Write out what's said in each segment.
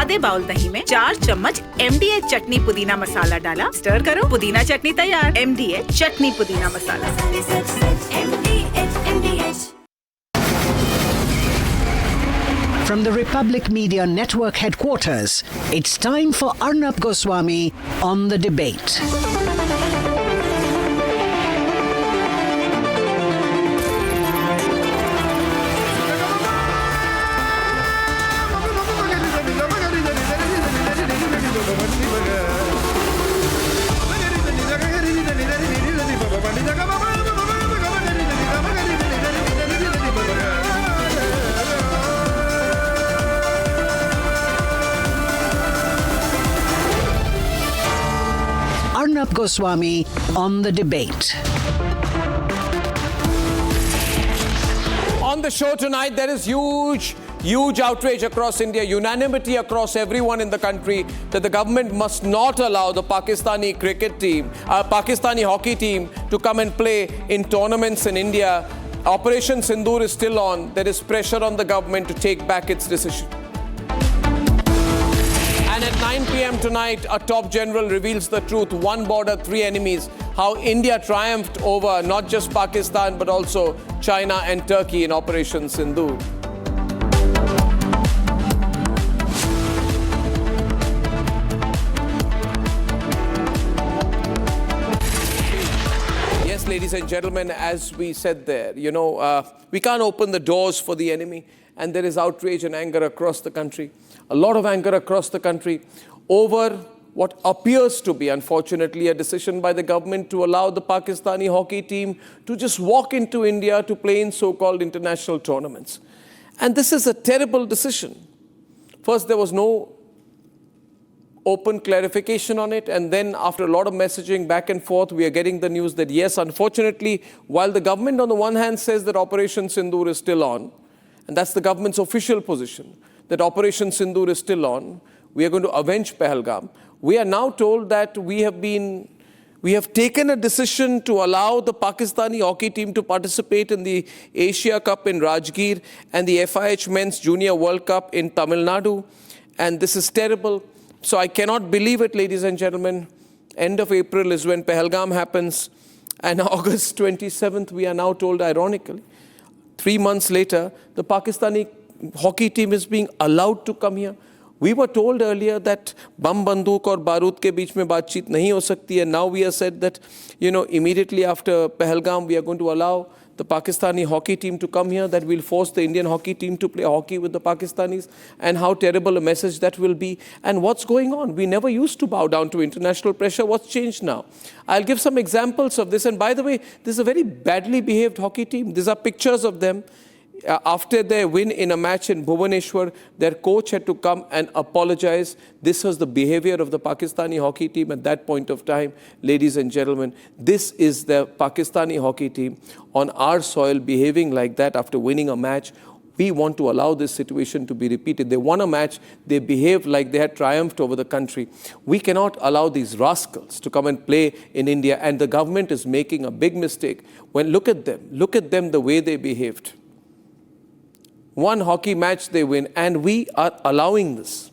आधे बाउल दही में 4 चम्मच MDH चटनी पुदीना मसाला डाला, स्टर करो, पुदीना चटनी तैयार। MDH चटनी पुदीना मसाला। From the Republic Media Network headquarters, it's time for Arnab Goswami on the debate. Arnab Goswami on the debate. On the show tonight, there is huge outrage across India, unanimity across everyone in the country that the government must not allow the Pakistani Pakistani hockey team to come and play in tournaments in India. Operation Sindoor is still on. There is pressure on the government to take back its decision. And at 9 p.m. tonight, a top general reveals the truth. One border, three enemies. How India triumphed over not just Pakistan, but also China and Turkey in Operation Sindoor. Yes, ladies and gentlemen, as we said there, we can't open the doors for the enemy. And there is outrage and anger across the country. A lot of anger across the country over what appears to be, unfortunately, a decision by the government to allow the Pakistani hockey team to just walk into India to play in so-called international tournaments. And this is a terrible decision. First, there was no open clarification on it. And then after a lot of messaging back and forth, we are getting the news that, yes, unfortunately, while the government on the one hand says that Operation Sindoor is still on, and that's the government's official position, that Operation Sindoor is still on. We are going to avenge Pahalgam. We are now told that we have taken a decision to allow the Pakistani hockey team to participate in the Asia Cup in Rajgir and the FIH Men's Junior World Cup in Tamil Nadu. And this is terrible. So I cannot believe it, ladies and gentlemen. End of April is when Pahalgam happens. And August 27th, we are now told, ironically, 3 months later, the Pakistani hockey team is being allowed to come here. We were told earlier that bam banduk aur barood ke beech mein baatcheet nahi ho sakti hai. Now we are said that, immediately after Pahalgam, we are going to allow the Pakistani hockey team to come here, that will force the Indian hockey team to play hockey with the Pakistanis, and how terrible a message that will be. And what's going on? We never used to bow down to international pressure. What's changed now? I'll give some examples of this. And by the way, this is a very badly behaved hockey team. These are pictures of them. After their win in a match in Bhubaneswar, their coach had to come and apologize. This was the behavior of the Pakistani hockey team at that point of time. Ladies and gentlemen, this is the Pakistani hockey team on our soil behaving like that after winning a match. We want to allow this situation to be repeated. They won a match. They behaved like they had triumphed over the country. We cannot allow these rascals to come and play in India. And the government is making a big mistake. Look at them, the way they behaved. One hockey match they win, and we are allowing this.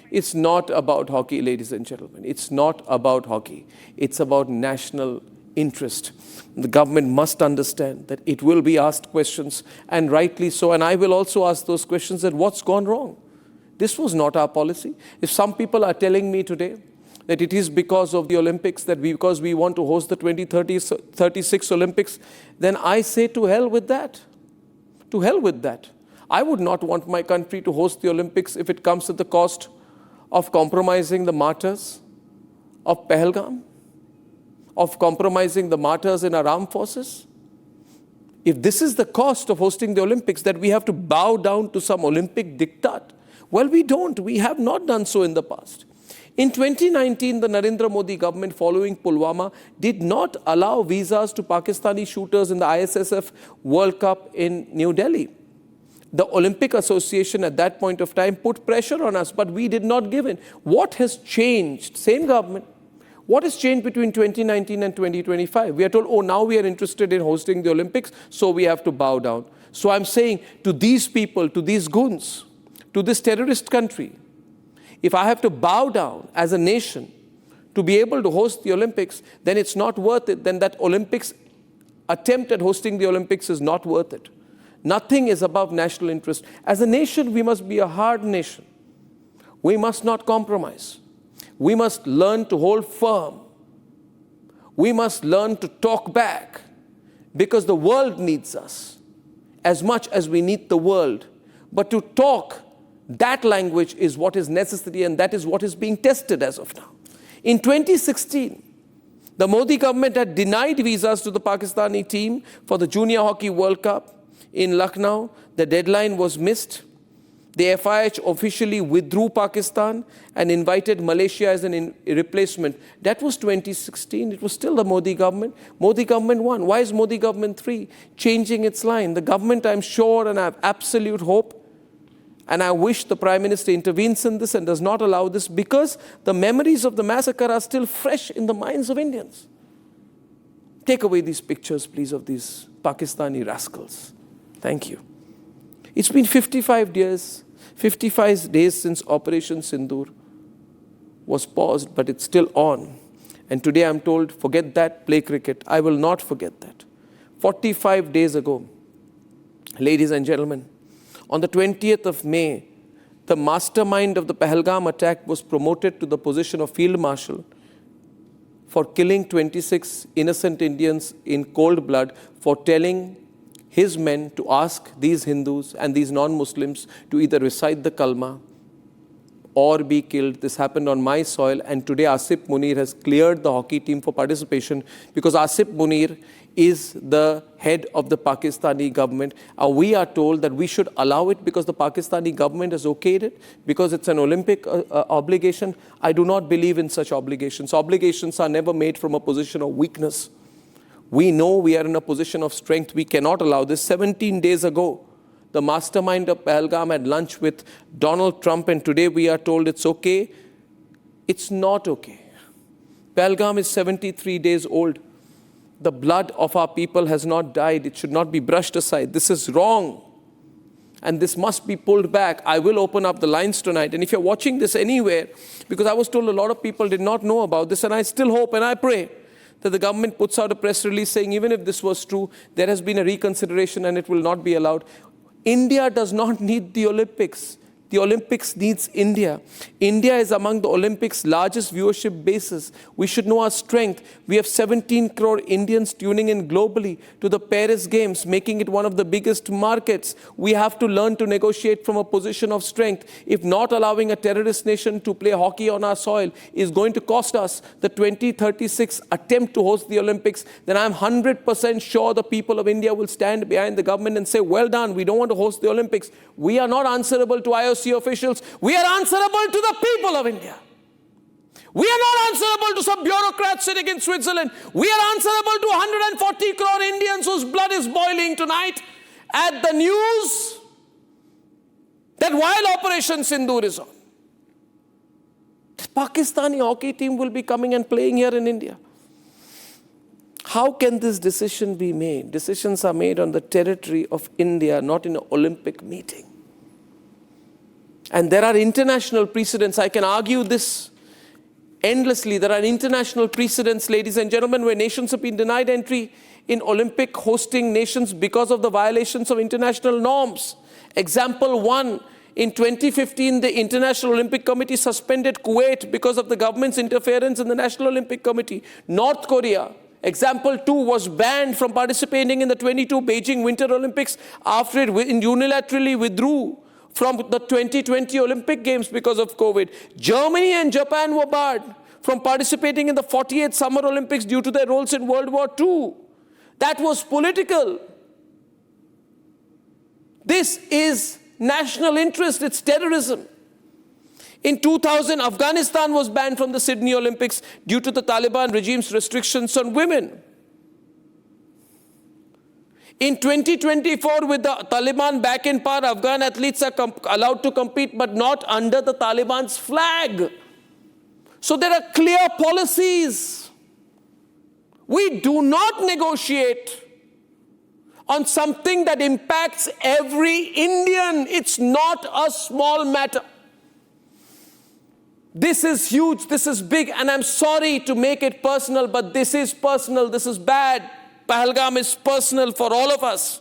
It's not about hockey, ladies and gentlemen. It's not about hockey. It's about national interest. The government must understand that it will be asked questions, and rightly so. And I will also ask those questions, that what's gone wrong? This was not our policy. If some people are telling me today that it is because of the Olympics, because we want to host the 2036 Olympics, then I say to hell with that. To hell with that. I would not want my country to host the Olympics if it comes at the cost of compromising the martyrs of Pahalgam, of compromising the martyrs in our armed forces. If this is the cost of hosting the Olympics, that we have to bow down to some Olympic diktat, well, we don't. We have not done so in the past. In 2019, the Narendra Modi government, following Pulwama, did not allow visas to Pakistani shooters in the ISSF World Cup in New Delhi. The Olympic Association at that point of time put pressure on us, but we did not give in. What has changed? Same government. What has changed between 2019 and 2025? We are told, oh, now we are interested in hosting the Olympics, so we have to bow down. So I'm saying to these people, to these goons, to this terrorist country, if I have to bow down as a nation to be able to host the Olympics, then it's not worth it. Then that Olympics attempt at hosting the Olympics is not worth it. Nothing is above national interest. As a nation, we must be a hard nation. We must not compromise. We must learn to hold firm. We must learn to talk back, because the world needs us as much as we need the world. But to talk that language is what is necessary, and that is what is being tested as of now. In 2016, the Modi government had denied visas to the Pakistani team for the Junior Hockey World Cup in Lucknow. The deadline was missed. The FIH officially withdrew Pakistan and invited Malaysia as a replacement. That was 2016. It was still the Modi government. Modi government 1. Why is Modi government 3 changing its line? The government, I'm sure, and I have absolute hope, and I wish the Prime Minister intervenes in this and does not allow this, because the memories of the massacre are still fresh in the minds of Indians. Take away these pictures, please, of these Pakistani rascals. Thank you. It's been 55 days since Operation Sindoor was paused, but it's still on. And today I'm told, forget that, play cricket. I will not forget that. 45 days ago, ladies and gentlemen, on the 20th of May, the mastermind of the Pahalgam attack was promoted to the position of Field Marshal for killing 26 innocent Indians in cold blood, for telling his men to ask these Hindus and these non-Muslims to either recite the Kalma or be killed. This happened on my soil, and today Asif Munir has cleared the hockey team for participation, because Asif Munir is the head of the Pakistani government. We are told that we should allow it because the Pakistani government has okayed it, because it's an Olympic obligation. I do not believe in such obligations. Obligations are never made from a position of weakness. We know we are in a position of strength. We cannot allow this. 17 days ago, the mastermind of Pahalgam had lunch with Donald Trump, and today we are told it's okay. It's not okay. Pahalgam is 73 days old. The blood of our people has not died. It should not be brushed aside. This is wrong, and this must be pulled back. I will open up the lines tonight, and if you're watching this anywhere, because I was told a lot of people did not know about this, and I still hope and I pray that the government puts out a press release saying, even if this was true, there has been a reconsideration and it will not be allowed. India does not need the Olympics. The Olympics needs India. India is among the Olympics' largest viewership bases. We should know our strength. We have 17 crore Indians tuning in globally to the Paris Games, making it one of the biggest markets. We have to learn to negotiate from a position of strength. If not allowing a terrorist nation to play hockey on our soil is going to cost us the 2036 attempt to host the Olympics, then I'm 100% sure the people of India will stand behind the government and say, well done, we don't want to host the Olympics. We are not answerable to IOC officials. We are answerable to the people of India. We are not answerable to some bureaucrats sitting in Switzerland. We are answerable to 140 crore Indians whose blood is boiling tonight at the news that while Operation Sindoor is on, the Pakistani hockey team will be coming and playing here in India. How can this decision be made? Decisions are made on the territory of India, not in an Olympic meeting. And there are international precedents. I can argue this endlessly. There are international precedents, ladies and gentlemen, where nations have been denied entry in Olympic hosting nations because of the violations of international norms. Example 1, in 2015, the International Olympic Committee suspended Kuwait because of the government's interference in the National Olympic Committee. North Korea, example 2, was banned from participating in the 22 Beijing Winter Olympics after it unilaterally withdrew from the 2020 Olympic Games because of COVID. Germany and Japan were barred from participating in the 48 Summer Olympics due to their roles in World War II. That was political. This is national interest. It's terrorism. In 2000, Afghanistan was banned from the Sydney Olympics due to the Taliban regime's restrictions on women. In 2024, with the Taliban back in power, Afghan athletes are allowed to compete, but not under the Taliban's flag. So there are clear policies. We do not negotiate on something that impacts every Indian. It's not a small matter. This is huge, this is big, and I'm sorry to make it personal, but this is personal, this is bad. Pahalgam is personal for all of us.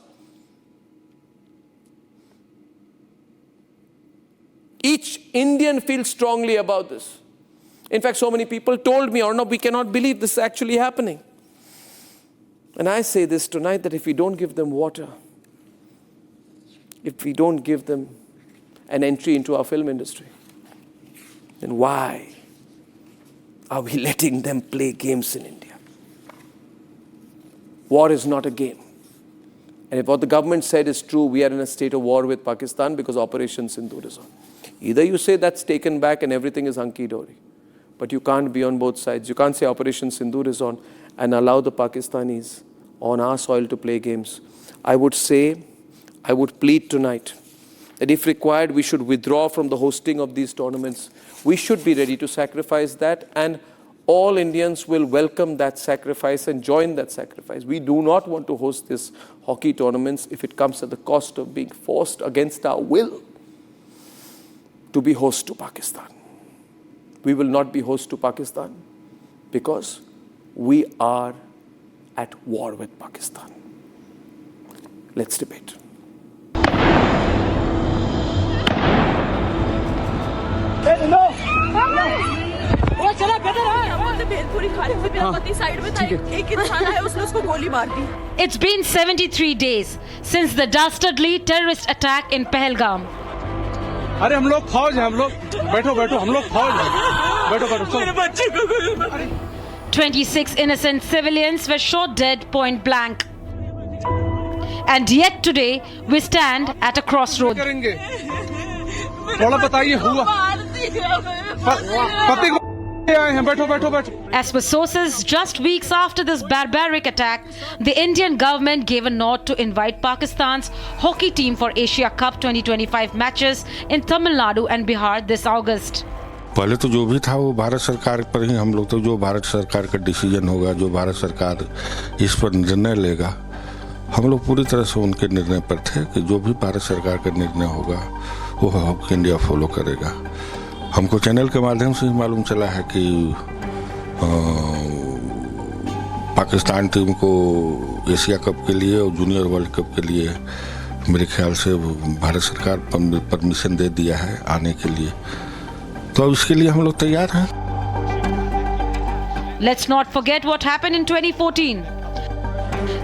Each Indian feels strongly about this. In fact, so many people told me, Arnab, we cannot believe this is actually happening. And I say this tonight, that if we don't give them water, if we don't give them an entry into our film industry, then why are we letting them play games in India? War is not a game. And if what the government said is true, we are in a state of war with Pakistan because Operation Sindoor is on. Either you say that's taken back and everything is hunky-dory, but you can't be on both sides. You can't say Operation Sindoor is on and allow the Pakistanis on our soil to play games. I would plead tonight that if required, we should withdraw from the hosting of these tournaments. We should be ready to sacrifice that, and all Indians will welcome that sacrifice and join that sacrifice. We do not want to host these hockey tournaments if it comes at the cost of being forced against our will to be host to Pakistan. We will not be host to Pakistan because we are at war with Pakistan. Let's debate. It's been 73 days since the dastardly terrorist attack in Pahalgam. अरे हम लोग फौज हैं, हम लोग बैठो बैठो हम लोग फौज हैं, बैठो बैठो मेरे बच्चे को 26 innocent civilians were shot dead point blank. And yet today we stand at a crossroad. करेंगे थोड़ा बताइए हुआ पति को आए हैं, बैठो बैठो बैठो. As per sources, just weeks after this barbaric attack, the Indian government gave a nod to invite Pakistan's hockey team for Asia Cup 2025 matches in Tamil Nadu and Bihar this August. पहले तो जो भी था वो भारत सरकार पर ही हम लोग, तो जो भारत सरकार का डिसीजन होगा, जो भारत सरकार इस पर निर्णय लेगा, हम लोग पूरी तरह से उनके निर्णय पर थे कि जो भी भारत सरकार का निर्णय होगा वो हॉकी इंडिया फॉलो करेगा. हमको चैनल के माध्यम से ही मालूम चला है कि पाकिस्तान टीम को एशिया कप के लिए और जूनियर वर्ल्ड कप के लिए मेरे ख्याल से भारत सरकार परमिशन दे दिया है आने के लिए, तो अब इसके लिए हम लोग तैयार हैं. Let's not forget what happened in 2014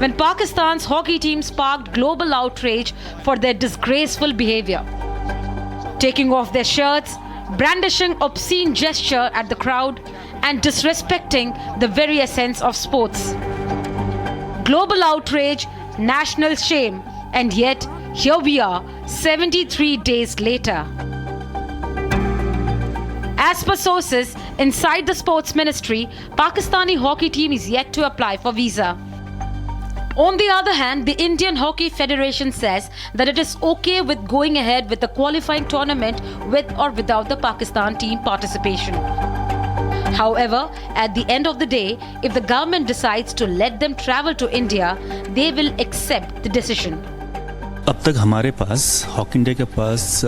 when Pakistan's hockey team sparked global outrage for their disgraceful behavior, taking off their shirts, brandishing obscene gesture at the crowd, and disrespecting the very essence of sports. Global outrage, national shame, and yet here we are 73 days later. As per sources inside the sports ministry, Pakistani hockey team is yet to apply for visa. On the other hand, the Indian Hockey Federation says that it is okay with going ahead with the qualifying tournament with or without the Pakistan team participation. However, at the end of the day, if the government decides to let them travel to India, they will accept the decision. अब तक हमारे पास hockey India के पास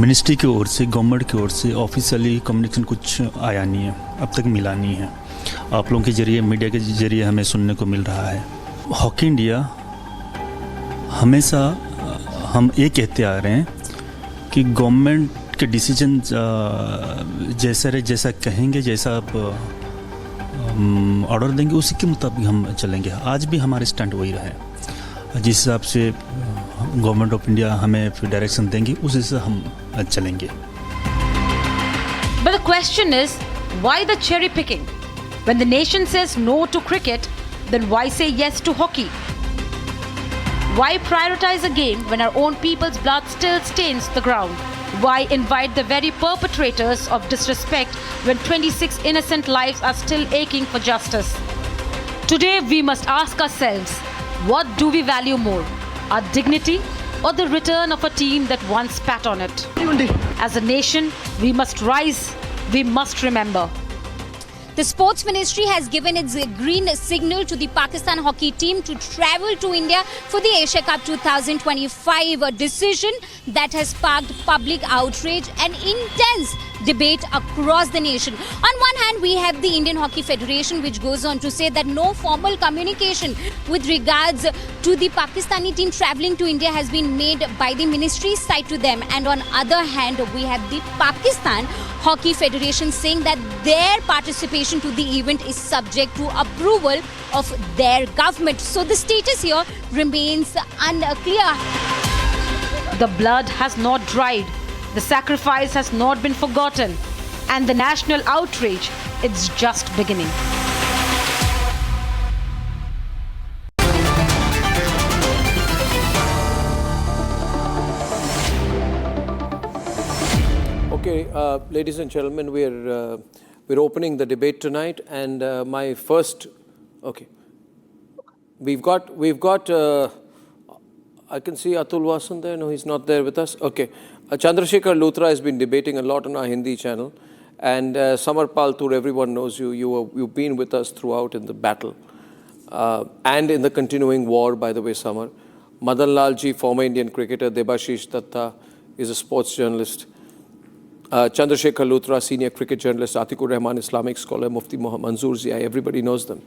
ministry की ओर से, government की ओर से officially communication कुछ आया नहीं है, अब तक मिला नहीं है. आप लोगों के जरिए, मीडिया के जरिए हमें सुनने को मिल रहा है. हॉकी इंडिया हमेशा हम ये कहते आ रहे हैं कि गवर्नमेंट के डिसीजन जैसा कहेंगे, जैसा आप ऑर्डर देंगे उसी के मुताबिक हम चलेंगे. आज भी हमारे स्टैंड वही रहा है. जिस हिसाब से गवर्नमेंट ऑफ इंडिया हमें फिर डायरेक्शन देंगे उस हिसाब से हम चलेंगे. But the question is, why the cherry picking? When the nation says no to cricket, then why say yes to hockey? Why prioritize a game when our own people's blood still stains the ground? Why invite the very perpetrators of disrespect when 26 innocent lives are still aching for justice? Today we must ask ourselves, what do we value more? Our dignity or the return of a team that once spat on it? As a nation, we must rise, we must remember. The Sports Ministry has given its green signal to the Pakistan hockey team to travel to India for the Asia Cup 2025, a decision that has sparked public outrage and intense intense debate across the nation. On one hand, we have the Indian Hockey Federation, which goes on to say that no formal communication with regards to the Pakistani team travelling to India has been made by the ministry's side to them. And on other hand, we have the Pakistan Hockey Federation saying that their participation to the event is subject to approval of their government. So the status here remains unclear. The blood has not dried, the sacrifice has not been forgotten, and the national outrage, it's just beginning. Okay, ladies and gentlemen, we're opening the debate tonight, and my first, okay, we've got. I can see Atul Vasan there. No, he's not there with us. Okay, Chandrasekhar Luthra has been debating a lot on our Hindi channel, and Samar Paltur, everyone knows you. You've been with us throughout in the battle and in the continuing war. By the way, Samar, Madan Lal ji, former Indian cricketer, Debashish Datta is a sports journalist. Chandrasekhar Luthra, senior cricket journalist, Atikur Rahman, Islamic scholar, Mufti Manzoor Zia, everybody knows them.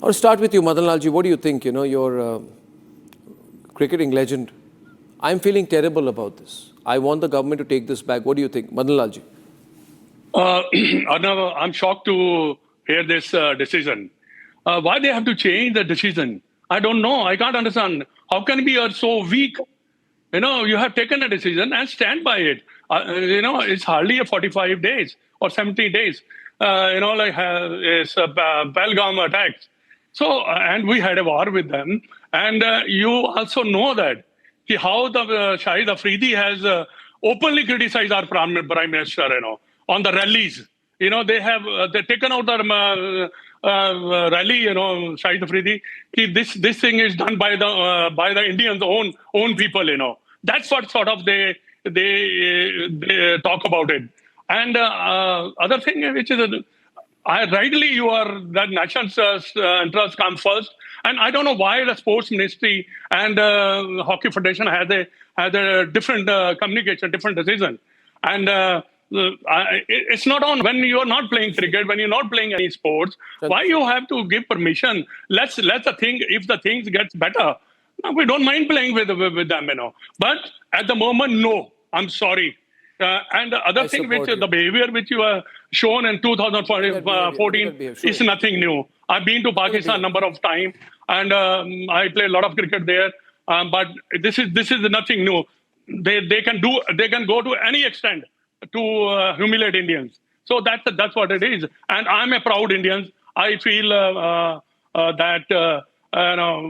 I'll start with you, Madan Lalji. What do you think? You know, you're cricketing legend. I'm feeling terrible about this. I want the government to take this back. What do you think, Madan Lalji? Arnab, I'm shocked to hear this decision. Why they have to change the decision? I don't know. I can't understand. How can we are so weak? You know, you have taken a decision and stand by it. It's hardly a 45 days or 70 days. It's Pahalgam attacks. So, and we had a war with them. And you also know that how the Shahid Afridi has openly criticized our Prime Minister, on the rallies. They've taken out the rally, Shahid Afridi. This thing is done by the Indians' own people, That's what sort of they talk about it. And other thing, which is rightly that national interest comes first. And I don't know why the sports ministry and hockey federation had a different communication, different decision. And it's not on when you are not playing cricket, when you're not playing any sports. Why you have to give permission? Let the thing, if the things gets better, we don't mind playing with them, But at the moment, no. I'm sorry. And the other thing, the behavior which you have shown in 2014 is nothing new. I've been to Pakistan a number of times, and I play a lot of cricket there. But this is nothing new. They can go to any extent to humiliate Indians. So that's what it is. And I'm a proud Indian. I feel that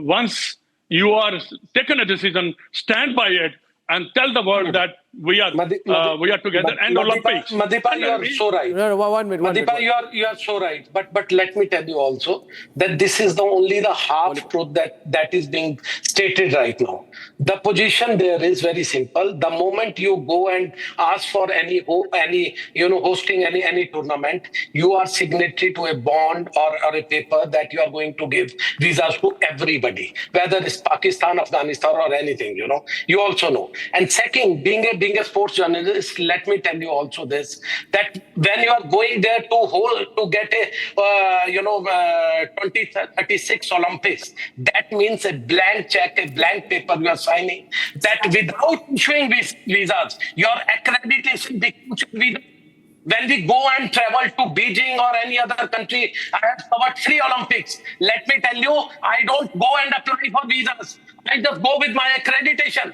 once you are taken a decision, stand by it and tell the world that we are together. And Olympics. Madipa, you are so right. No, 1 minute. Madipa, you are so right. But let me tell you also that this is only the half truth that is being stated right now. The position there is very simple. The moment you go and ask for any hosting any tournament, you are signatory to a bond or a paper that you are going to give visas to everybody, whether it's Pakistan, Afghanistan, or anything. You also know. And second, being a sports journalist, let me tell you also this, that when you are going there to get a 2036 Olympics, that means a blank check, a blank paper you are signing, that without issuing visas, your accreditation visa. When we go and travel to Beijing or any other country, I have covered 3 Olympics. Let me tell you, I don't go and apply for visas. I just go with my accreditation.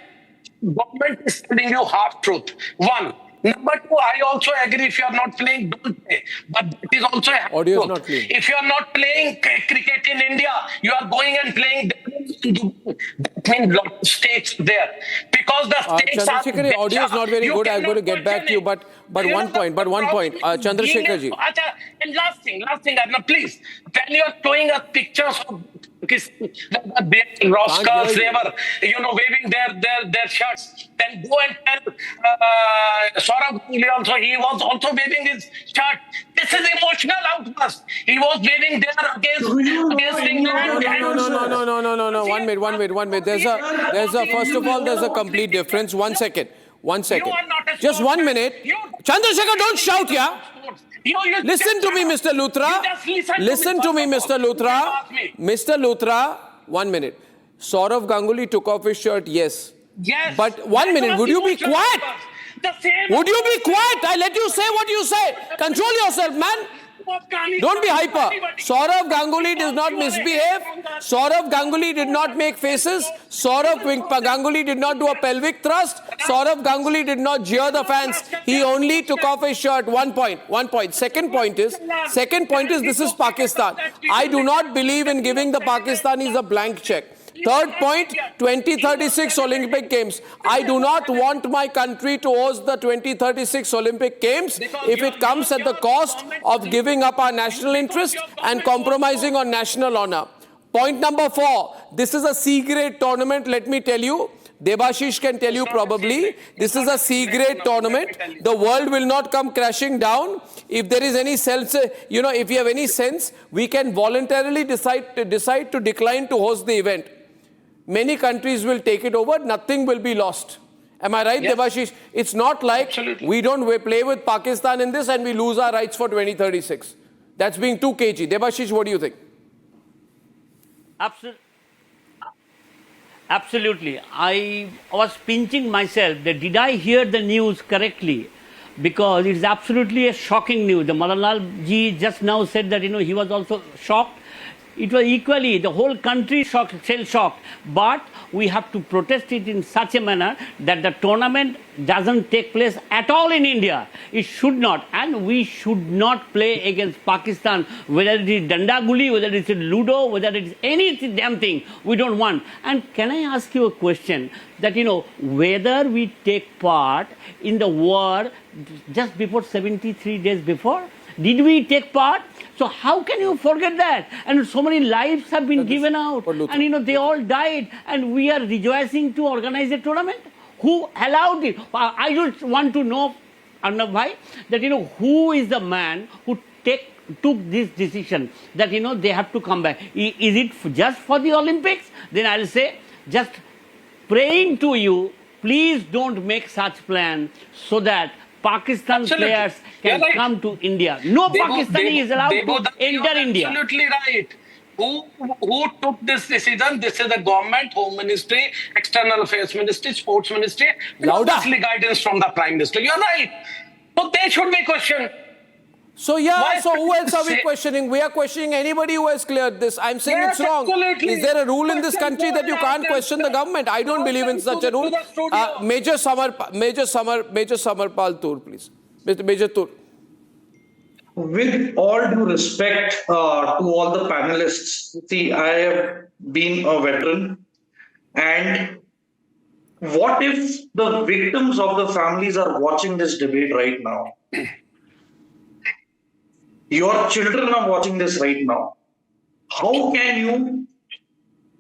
Government is telling you half truth. 1. Number 2, I also agree if you are not playing, don't play. But that is also a half truth. Not clean. If you are not playing cricket in India, you are going and playing. That means lot of stakes there. Because the stakes Chandrasekhar, are... audio is not very good. I'm going to get back to you. But one point. Chandrasekhar ji. And last thing, Arnab, please. When you are showing us pictures of the Rascals, they were, waving their shirts. Then go and tell Saurabh Ganguly also, he was also waving his shirt. This is emotional outburst. He was waving there against England. No. 1 minute. First of all, there's a complete difference. 1 second. One second. You are not a Just 1 minute. Chandrasekhar, don't shout, yeah? Listen to me, Mr. Luthra. Listen to me, Mr. Luthra. Mr. Luthra, 1 minute. Saurav Ganguly took off his shirt, yes. Yes. But 1 minute, would you be quiet? Would you be quiet? I let you say what you say. Control yourself, man. Don't be hyper. Saurav Ganguly does not misbehave. Saurav Ganguly did not make faces. Saurav Ganguly did not do a pelvic thrust. Saurav Ganguly did not jeer the fans. He only took off his shirt. 1 point. 1 point. Second point is this is Pakistan. I do not believe in giving the Pakistanis a blank check. Third point, 2036 Olympic Games. I do not want my country to host the 2036 Olympic Games if it comes at the cost of giving up our national interest and compromising on national honor. Point number 4, this is a C-grade tournament, let me tell you. Debashish can tell you probably. This is a C-grade tournament. The world will not come crashing down. If there is any sense, if you have any sense, we can voluntarily decide to decline to host the event. Many countries will take it over. Nothing will be lost. Am I right, yes. Debashish? It's not like we don't play with Pakistan in this and we lose our rights for 2036. That's being too cagey. Debashish, what do you think? Absolutely. I was pinching myself that did I hear the news correctly? Because it is absolutely a shocking news. The Madanlal ji just now said that he was also shocked. It was equally, the whole country still shocked. But we have to protest it in such a manner that the tournament doesn't take place at all in India. It should not. And we should not play against Pakistan, whether it is Dandaguli, whether it is Ludo, whether it is any damn thing. We don't want. And can I ask you a question? That, whether we take part in the war just before 73 days before? Did we take part? So how can you forget that? And so many lives have been given out. And they all died. And we are rejoicing to organize a tournament. Who allowed it? I just want to know, Arnab bhai, that who is the man who took this decision that they have to come back. Is it just for the Olympics? Then I'll say, just praying to you, please don't make such plan so that Pakistan players can come to India. No Pakistani is allowed to enter India. Absolutely right. Who took this decision? This is the government, Home Ministry, External Affairs Ministry, Sports Ministry. Obviously guidance from the Prime Minister. You're right. So they should be questioned. So who else are we questioning? We are questioning anybody who has cleared this. I'm saying it's wrong. Absolutely. Is there a rule in this country that you can't question the government? I don't believe in such a rule. Major Samarpal Tur, please. Mr. Major Tur. With all due respect to all the panelists, see, I have been a veteran, and what if the victims of the families are watching this debate right now? Your children are watching this right now. How can you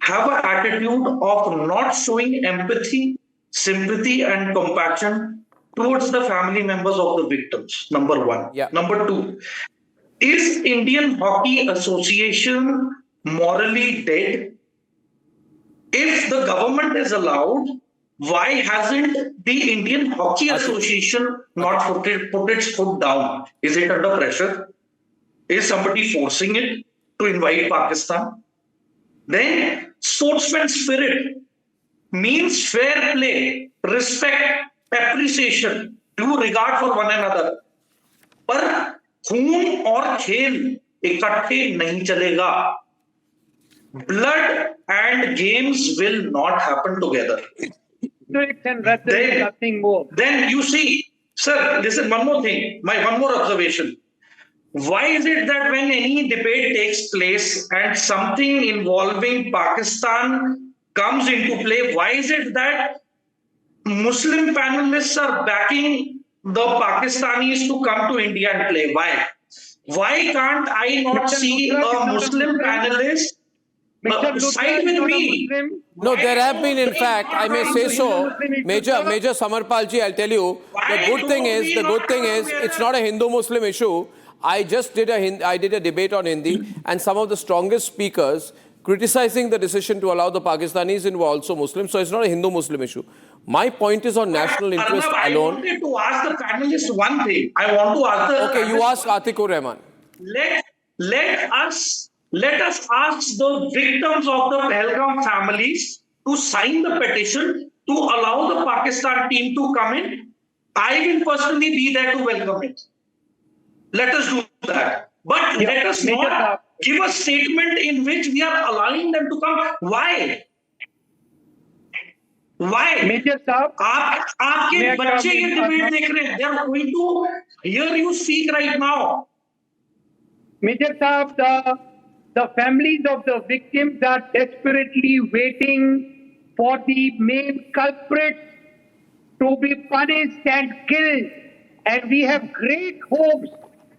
have an attitude of not showing empathy, sympathy, and compassion towards the family members of the victims? Number one. Yeah. Number two, is Indian Hockey Association morally dead? If the government is allowed, why hasn't the Indian Hockey Association not put its foot down? Is it under pressure? Is somebody forcing it to invite Pakistan? Then sportsman spirit means fair play, respect, appreciation, due regard for one another. पर खून और खेल इकट्ठे नहीं चलेगा. Blood and games will not happen together. Then you see, sir, listen, one more thing, one more observation. Why is it that when any debate takes place and something involving Pakistan comes into play, why is it that Muslim panelists are backing the Pakistanis to come to India and play? Why? Why can't I not see a Muslim panelist side with me? No, there have been, in fact, I may say so, Major Samarpalji, I'll tell you, the good thing is, it's not a Hindu-Muslim issue. I did a debate on Hindi, and some of the strongest speakers criticizing the decision to allow the Pakistanis in were also Muslims. So it's not a Hindu-Muslim issue. My point is on national interest Arnab, alone. I wanted to ask the panelists one thing. I want to ask the Okay, you ask Atikur Rahman. Let us ask the victims of the Pahalgam families to sign the petition to allow the Pakistan team to come in. I will personally be there to welcome it. Let us do that. But let us not give a statement in which we are allowing them to come. Why? Major Saab, आपके बच्चे ये debate देख रहे हैं. They are going to hear you speak right now. Major Saab, the families of the victims are desperately waiting for the main culprits to be punished and killed. And we have great hopes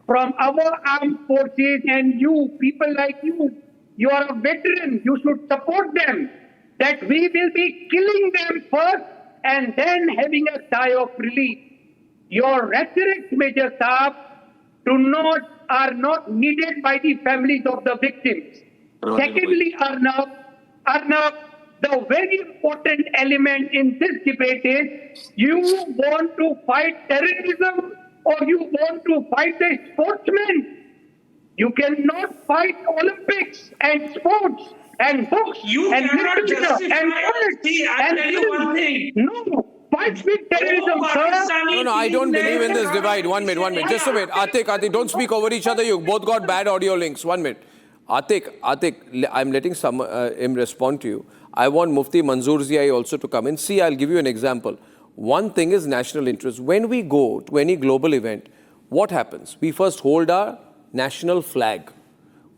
from our armed forces and you, people like you. You are a veteran. You should support them. That we will be killing them first and then having a sigh of relief. Your rhetoric, Major Saab, are not needed by the families of the victims. Secondly, Arnab, the very important element in this debate is you want to fight terrorism or you want to fight the sportsmen. You cannot fight Olympics and sports and books You and cannot literature justify. and poets See, I'll and tell you one thing. No, fight with terrorism, sir. No, I don't believe in this divide. One minute. Just a minute. Atik, don't speak over each other. You both got bad audio links. 1 minute. Atik, I'm letting him respond to you. I want Mufti Manzoor Ziai also to come in. See, I'll give you an example. One thing is national interest. When we go to any global event, what happens? We first hold our national flag.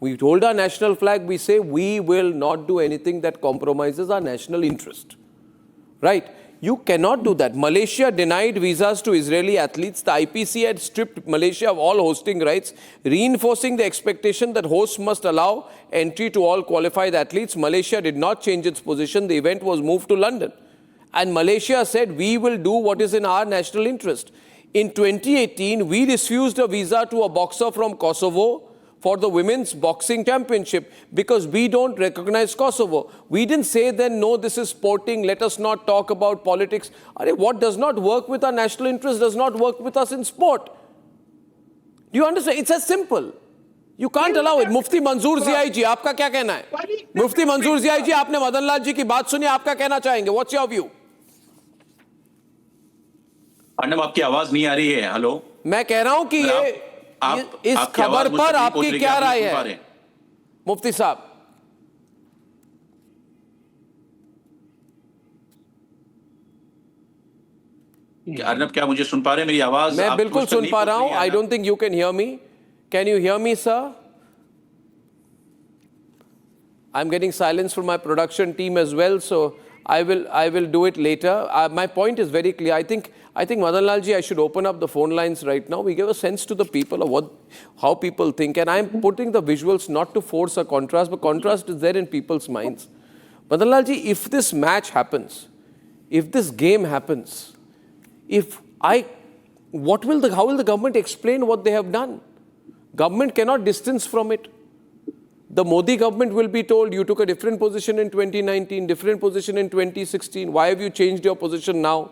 We hold our national flag, we say we will not do anything that compromises our national interest. Right? You cannot do that. Malaysia denied visas to Israeli athletes. The IPC had stripped Malaysia of all hosting rights, reinforcing the expectation that hosts must allow entry to all qualified athletes. Malaysia did not change its position. The event was moved to London. And Malaysia said, we will do what is in our national interest. In 2018, we refused a visa to a boxer from Kosovo for the Women's Boxing Championship because we don't recognize Kosovo. We didn't say then, no, this is sporting, let us not talk about politics. What does not work with our national interest does not work with us in sport. Do you understand? It's as simple. You can't allow it. Mufti Manzoor Ziai ji, आपका क्या कहना है? Mufti Manzoor Ziai ji, आपने मदन लाल जी की बात सुनी, आप क्या कहना चाहेंगे? What's your view? अर्नब, आपकी आवाज नहीं आ रही है. हेलो. मैं कह रहा हूं कि इस खबर पर आपकी क्या राय है मुफ्ती साहब? अर्नब, क्या मुझे सुन पा रहे हैं? मेरी आवाज मैं बिल्कुल सुन पा रहा हूं. I don't think you can hear me. Can you hear me, sir? I am getting silence from my production team as well, so I will do it later. My point is very clear. I think Madan Lal ji, I should open up the phone lines right now. We give a sense to the people of how people think, and I'm putting the visuals not to force a contrast, but contrast is there in people's minds. Madan Lal ji, if this match happens, if this game happens, how will the government explain what they have done? Government cannot distance from it. The Modi government will be told, you took a different position in 2019, different position in 2016. Why have you changed your position now?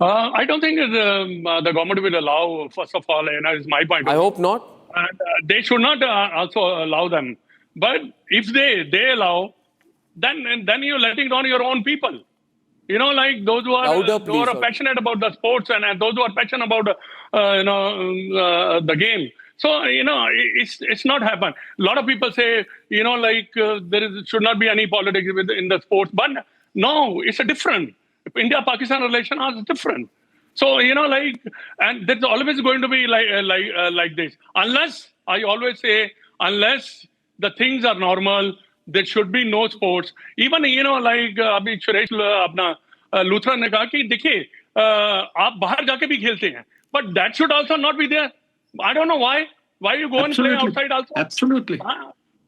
I don't think the government will allow, first of all, is my point of view. I hope not. And they should not also allow them. But if they allow, then you're letting down your own people. You know, like those who are passionate about the sports and those who are passionate about, the game. So, it's not happened. A lot of people say, should not be any politics in the sports. But no, it's a different. India-Pakistan relation is different. So, and there's always going to be like this. Unless, I always say, unless the things are normal, there should be no sports. Even, abhi Suresh Luthra ne kaha ki, dekhiye, aap bahar jaake bhi khelte hain. But that should also not be there. I don't know why. Why you go and play outside also? Absolutely.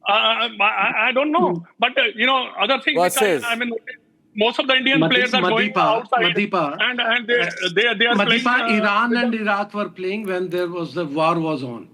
I don't know. But, other things, most of the Indian players are going outside. And they are playing. Iran and Iraq were playing when the war was on.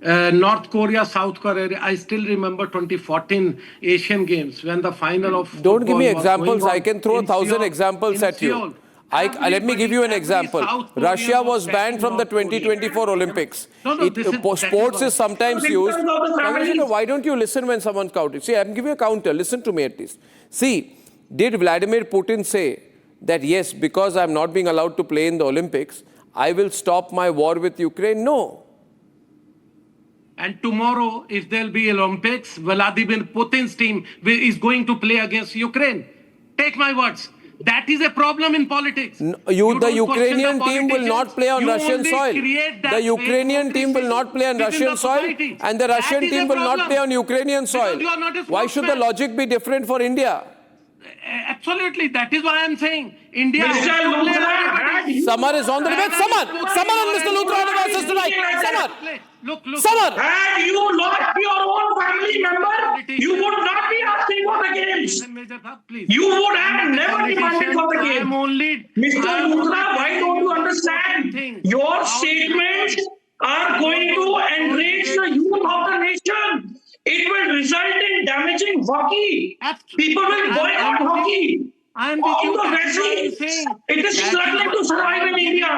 North Korea, South Korea. I still remember 2014 Asian Games when the final of. Don't give me football was examples. going on I can throw in 1,000 Seoul- examples in at you. Seoul. Let me give you an Every example. South Korean Russia was banned backing from the North Korea. 2024 Olympics. No, this is- Sports is sometimes used. Victims of the families. Why don't you listen when someone counts? See, I'm giving you a counter. Listen to me at least. See, did Vladimir Putin say that yes, because I'm not being allowed to play in the Olympics, I will stop my war with Ukraine? No. And tomorrow, if there'll be Olympics, Vladimir Putin's team is going to play against Ukraine. Take my words. That is a problem in politics. The don't question Ukrainian the team will politicians. not play on You Russian only soil. create that The Ukrainian fake team will not play on within Russian the soil, society. and the That Russian is a team will not problem. play on Ukrainian soil. Because you are not a Why should the sportsman. logic be different for India? Absolutely. That is why I'm saying India. Mr. has to play Luthra, everybody. had you- Samar is on the debate. Samar and Mr. Luthra on the versus tonight. Samar. Look. Samar. Had you lost your own family member, you would not be asking for the games. Major Saab, please. You would have never demanded for the I'm game. only. Mr. I'm Luthra, only why telling don't you the understand? thing. Your How statements are going to enrage the youth of the nation. It will result in damaging hockey. People will boycott hockey. I'm with All you. the That is what I'm vaccines. saying. It is That is struggling what- to survive in India.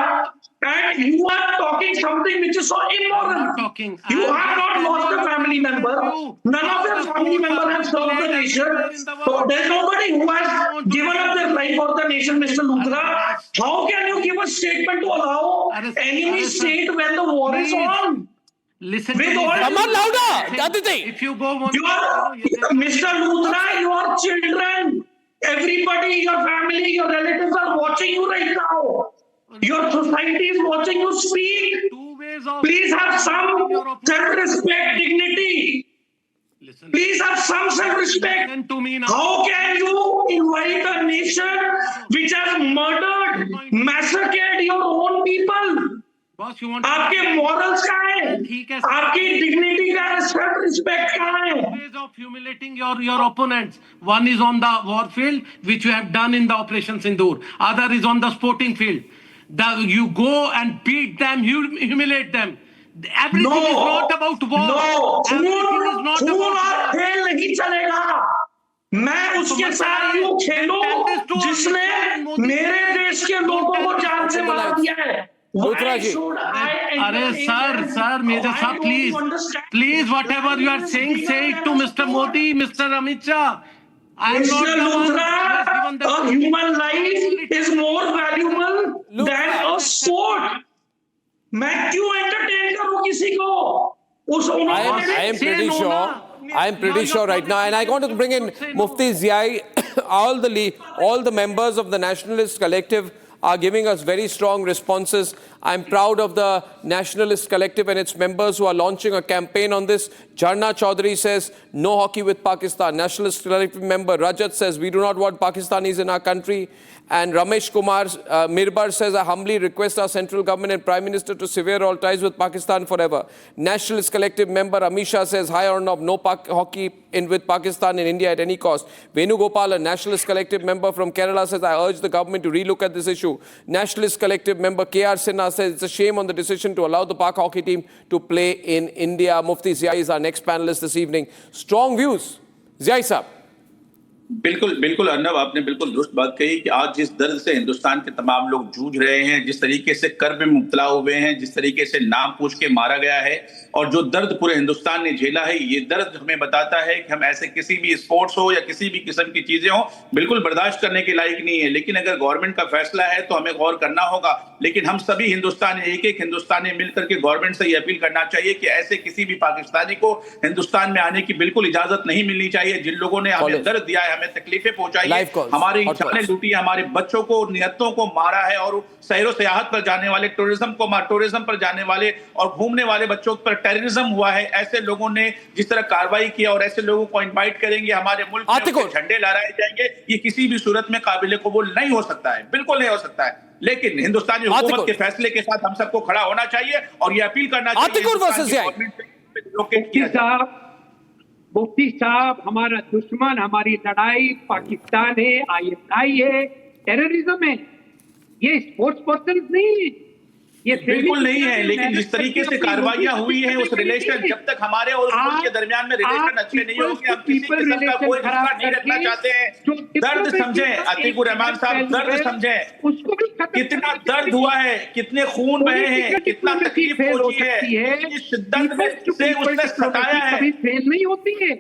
And you are talking something which is so immoral. I'm not talking. You I'm have just not lost a telling family you. member. None of your family members have served the nation. So there's nobody who has given up their life for the nation, Mr. Luthra. How can you give a statement to allow enemy state when the war is on? Listen With to me. all- Come on, louder. Aditi. If you go one, Mr. Luthra, your children, everybody, your family, your relatives are watching you right now. Your society is watching you speak. two ways of. Please have some self-respect, dignity. Listen. Please have some self-respect. Listen to me now. How can you invite a nation which has murdered, massacred your own people? Boss, you want आपके morals कहाँ हैं? ठीक है, आपकी dignity का है, self-respect कहाँ है? ways of humiliating your opponents. One is on the war field, which you have done in the Operation Sindoor. Other is on the sporting field. You go and beat them, humiliate them. Everything is not about war. No, Everything is not खून about और war. खेल नहीं चलेगा. मैं उसके साथ यूं खेलूं जिसने मेरे देश के लोगों को जान से मार दिया है. Luthra ji. अरे sir, Major Saab, please, whatever you are saying, say it to Mr. Modi, Mr. Amit Shah. I am Mr. not the one who Luthra, has given the a human life is more valuable than a sport. मैं क्यों entertain करूं किसी को? I am pretty sure right now, and I want to bring in Mufti Ziai. All the members of the Nationalist Collective are giving us very strong responses. I'm proud of the Nationalist Collective and its members who are launching a campaign on this. Jharna Chaudhary says, no hockey with Pakistan. Nationalist Collective member Rajat says, we do not want Pakistanis in our country. And Ramesh Kumar Mirbar says, I humbly request our central government and Prime Minister to sever all ties with Pakistan forever. Nationalist Collective member Amisha says, hi Arnab, no hockey with Pakistan in India at any cost. Venu Gopal, a Nationalist Collective member from Kerala, says, I urge the government to relook at this issue. Nationalist Collective member K.R. Sinha says, it's a shame on the decision to allow the Pak hockey team to play in India. Mufti Ziai is our next panelist this evening. Strong views. Ziai Saab. बिल्कुल अर्नब, आपने बिल्कुल दुरुस्त बात कही कि आज जिस दर्द से हिंदुस्तान के तमाम लोग जूझ रहे हैं, जिस तरीके से कर्ब में मुब्तला हुए हैं, जिस तरीके से नाम पूछ के मारा गया है और जो दर्द पूरे हिंदुस्तान ने झेला है, ये दर्द हमें बताता है कि हम ऐसे किसी भी स्पोर्ट्स हो या किसी भी किस्म की चीजें हो बिल्कुल बर्दाश्त करने के लायक नहीं है. लेकिन अगर गवर्नमेंट का फैसला है तो हमें गौर करना होगा. लेकिन हम सभी हिंदुस्तानी, एक हिंदुस्तानी मिलकर के गवर्नमेंट से ये अपील करना चाहिए कि ऐसे किसी भी पाकिस्तानी को हिंदुस्तान में आने की बिल्कुल इजाजत नहीं मिलनी चाहिए. जिन लोगों ने हमें दर्द दिया है, हमें तकलीफें पहुंचाई है, हमारी जानें लूटी है, हमारे बच्चों को, नियतों को मारा है और सैरो सियाहत पर जाने वाले, टूरिज्म पर जाने वाले और घूमने वाले बच्चों पर टेररिज्म हुआ है. ऐसे लोगों ने जिस तरह कार्रवाई किया और ऐसे लोगों को इनवाइट करेंगे हमारे मुल्क में, झंडे लहराए जाएंगे, ये किसी भी सूरत में काबिल कबूल नहीं हो सकता है, बिल्कुल नहीं हो सकता है. लेकिन हिंदुस्तानी हुकूमत के फैसले के साथ हम सबको खड़ा होना चाहिए और ये अपील करना चाहिए. मुफ्ती साहब, हमारा दुश्मन, हमारी लड़ाई पाकिस्तान है, ISI है, टेररिज्म है. ये स्पोर्ट्स पर्सन नहीं है. बिल्कुल नहीं है, लेकिन जिस तरीके से कार्रवाइयां हुई हैं उस रिलेशन, जब तक हमारे और उस मुल्क के दरमियान में रिलेशन अच्छे नहीं होंगे, हम किसी किस्म का कोई रिश्ता नहीं रखना चाहते हैं। दर्द समझें अतीकुर रहमान साहब, दर्द समझें, कितना दर्द हुआ है, कितने खून बहे हैं, कितना तकलीफ पहुंची है, कितनी शिद्दत से उसने सताया है। फेल नहीं होती है,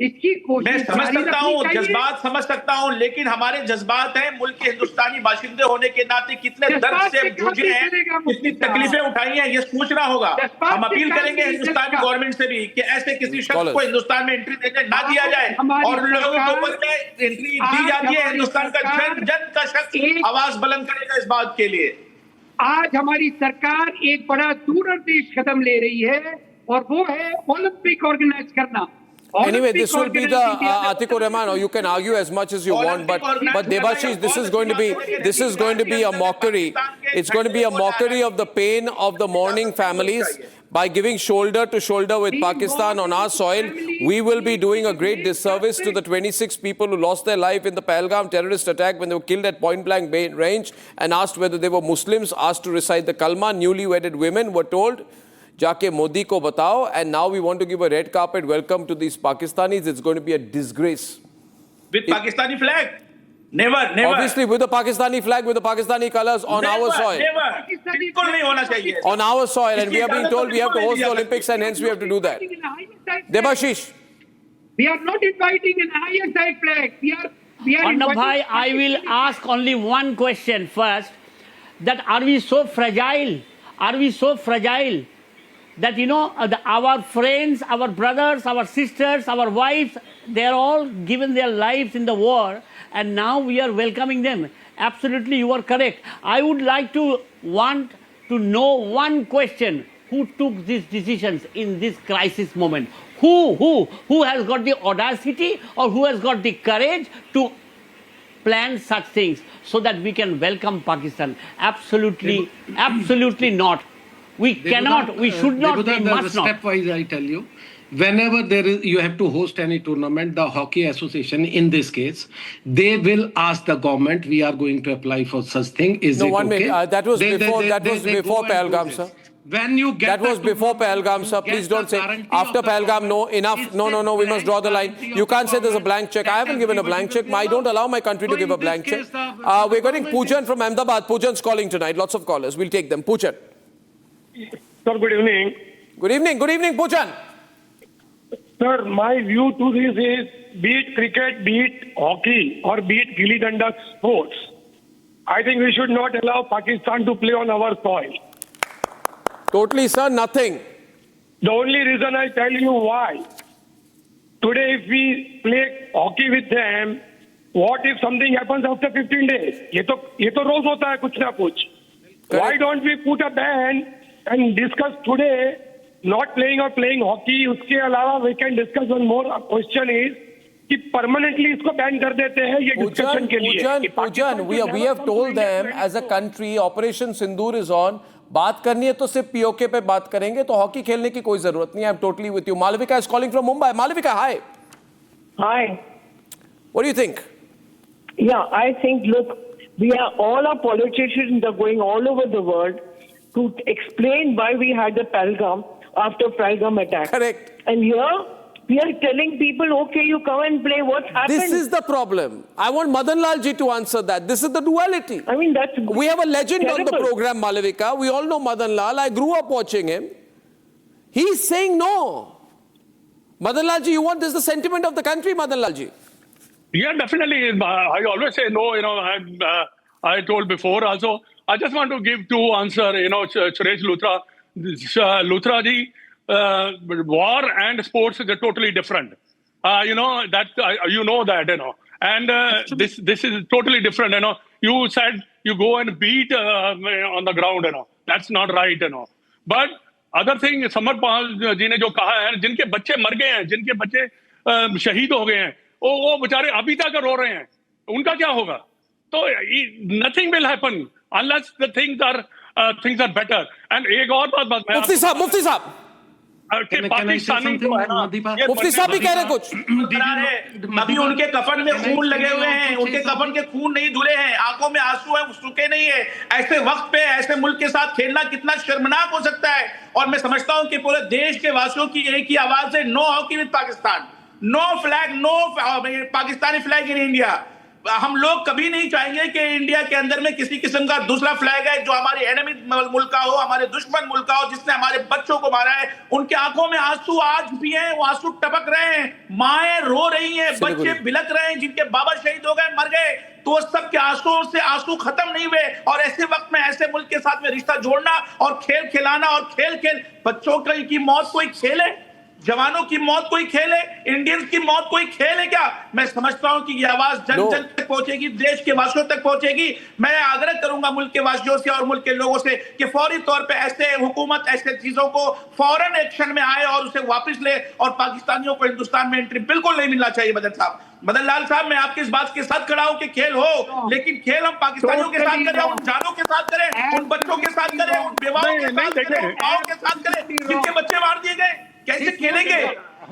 इसकी मैं समझ सकता हूँ, जज्बात समझ सकता हूँ, लेकिन हमारे जज्बात हैं मुल्क के हिंदुस्तानी बाशिंदे होने के नाते कितने दर्द से जूझे हैं, कितनी तकलीफें उठाई हैं, ये सोचना होगा। हम अपील करेंगे हिंदुस्तानी गवर्नमेंट से भी कि ऐसे किसी शख्स को हिंदुस्तान में एंट्री देने ना दिया जाए, और लोगों को ऊपर में एंट्री दी जाती है, हिंदुस्तान का जन का शख्स आवाज बुलंद करेगा इस बात के लिए। आज हमारी सरकार एक बड़ा दूरदर्शी कदम ले रही है, और वो है ओलंपिक ऑर्गेनाइज करना। Anyway, this will be the Atikur Rahman, or you can argue as much as you want, but Debashish, this is going to be a mockery. It's going to be a mockery of the pain of the mourning families. By giving shoulder to shoulder with Pakistan on our soil, we will be doing a great disservice to the 26 people who lost their life in the Pahalgam terrorist attack when they were killed at point-blank range and asked whether they were Muslims, asked to recite the Kalma. Newly wedded women were told, जाके मोदी को बताओ, and now we want to give a red carpet welcome to these Pakistanis. It's going to be a disgrace. With Pakistani flag? Never. Obviously, with the Pakistani flag, with the Pakistani colors on our soil. Never. बिल्कुल नहीं होना चाहिए. On our soil, and we are being told we have to host the Olympics, and hence we have to do that. Debashish. We are not inviting an ISI flag. We are Arnab bhai, I will ask only one question first. That are we so fragile? Are we so fragile that, you know, our friends, our brothers, our sisters, our wives, they're all given their lives in the war, and now we are welcoming them? Absolutely, you are correct. I would like to want to know one question. Who took these decisions in this crisis moment? Who has got the audacity, or who has got the courage to plan such things so that we can welcome Pakistan? Absolutely not. We cannot, we should not, we must not. Stepwise, I tell you, whenever you have to host any tournament, the Hockey Association, in this case, they will ask the government, we are going to apply for such thing. Is it okay? That was before Pahalgam, sir. When you get that was before Pahalgam, sir. Please don't say after Pahalgam. No, enough. No. We must draw the line. You can't say there's a blank check. I haven't given a blank check. I don't allow my country to give a blank check. We're getting Poojan from Ahmedabad. Poojan's calling tonight. Lots of callers. We'll take them. Poojan. Sir, good evening. Good evening, Poojan. Sir, my view to this is, be it cricket, be it hockey, or be it gilli danda sports, I think we should not allow Pakistan to play on our soil. Totally, sir, nothing. The only reason I tell you why. Today, if we play hockey with them, what if something happens after 15 days? ये तो रोज होता है कुछ ना कुछ. Why don't we put a ban and discuss today not playing or playing hockey? उसके अलावा we can discuss one more question is कि permanently इसको ban कर देते हैं ये discussion के लिए. Poojan, we have told them as a country, Operation Sindoor is on. बात करनी है तो सिर्फ पीओके पे बात करेंगे, तो हॉकी खेलने की कोई जरूरत नहीं है. I'm totally with you. Malavika is calling from Mumbai. Malavika, hi. Hi. What do you think? Yeah, I think, look, all our politicians are going all over the world to explain why we had the Pahalgam after Pahalgam attack. Correct. And here, we are telling people, okay, you come and play. What's happened? This is the problem. I want Madan Lal ji to answer that. This is the duality. I mean, that's We have a legend terrible. on the program, Malavika. We all know Madan Lal. I grew up watching him. He's saying no. Madan Lal ji, you want this the sentiment of the country, Madan Lal ji? Yeah, definitely. I always say no. You know, I told before also. I just want to give two answers. You know, Suresh Luthra, Luthra ji, war and sports is totally different. You know that. You know that. You know, and this is totally different. You know, you said you go and beat on the ground. You know, that's not right. You know, but other thing, Samar Pahal ji ने जो कहा है, जिनके बच्चे मर गए हैं, जिनके बच्चे शहीद हो गए हैं, वो बेचारे अभी तक रो रहे हैं, उनका क्या होगा? तो nothing will happen unless the things are better. And एक और बात मुफ्ती साहब कि पाकिस्तानी जो है ना, ये मुफ्ती साहब भी कह रहे कुछ। अभी उनके कफन में खून लगे हुए हैं, उनके कफन के खून नहीं धुले हैं, आंखों में आंसू है, सूखे नहीं है। ऐसे वक्त पे ऐसे मुल्क के साथ खेलना कितना शर्मनाक हो सकता है। और मैं समझता हूं कि पूरे देश के वासियों की एक ही आवाज है, no hockey with Pakistan, no flag, no Pakistani flag in India. हम लोग कभी नहीं चाहेंगे कि इंडिया के अंदर में किसी किस्म का दूसरा फ्लैग है जो हमारे एनिमी मुल्क का हो, हमारे दुश्मन मुल्क का हो, जिसने हमारे बच्चों को मारा है। उनके आंखों में आंसू आज भी हैं, वो आंसू टपक रहे हैं, माएं रो रही हैं, बच्चे बिलक रहे हैं, जिनके बाबा शहीद हो गए, मर गए, तो सबके आंसुओं से आंसू खत्म नहीं हुए। और ऐसे वक्त में ऐसे मुल्क के साथ में रिश्ता जोड़ना और खेल खिलाना और खेल बच्चों की मौत कोई खेल है? जवानों की मौत कोई खेल है? इंडियंस की मौत कोई खेल है क्या? मैं समझता हूं कि ये आवाज जन जन तक पहुंचेगी, देश के वासियों तक पहुंचेगी। मैं आग्रह करूंगा मुल्क के वासियों से और मुल्क के लोगों से कि फौरी तौर पे ऐसे हुकूमत ऐसे चीजों को फौरन एक्शन में आए और उसे वापस ले। और पाकिस्तानियों को हिंदुस्तान में एंट्री बिल्कुल नहीं मिलना चाहिए। मदन लाल साहब, मैं आपकी इस बात के साथ खड़ा हूं कि खेल हो, लेकिन खेल हम पाकिस्तानियों के साथ करें, उन जानों के साथ करें, उन बच्चों के साथ करें, उन बेवाओं के साथ करें, उन माओं के साथ करें जिनके बच्चे मार दिए गए। कैसे खेलेंगे?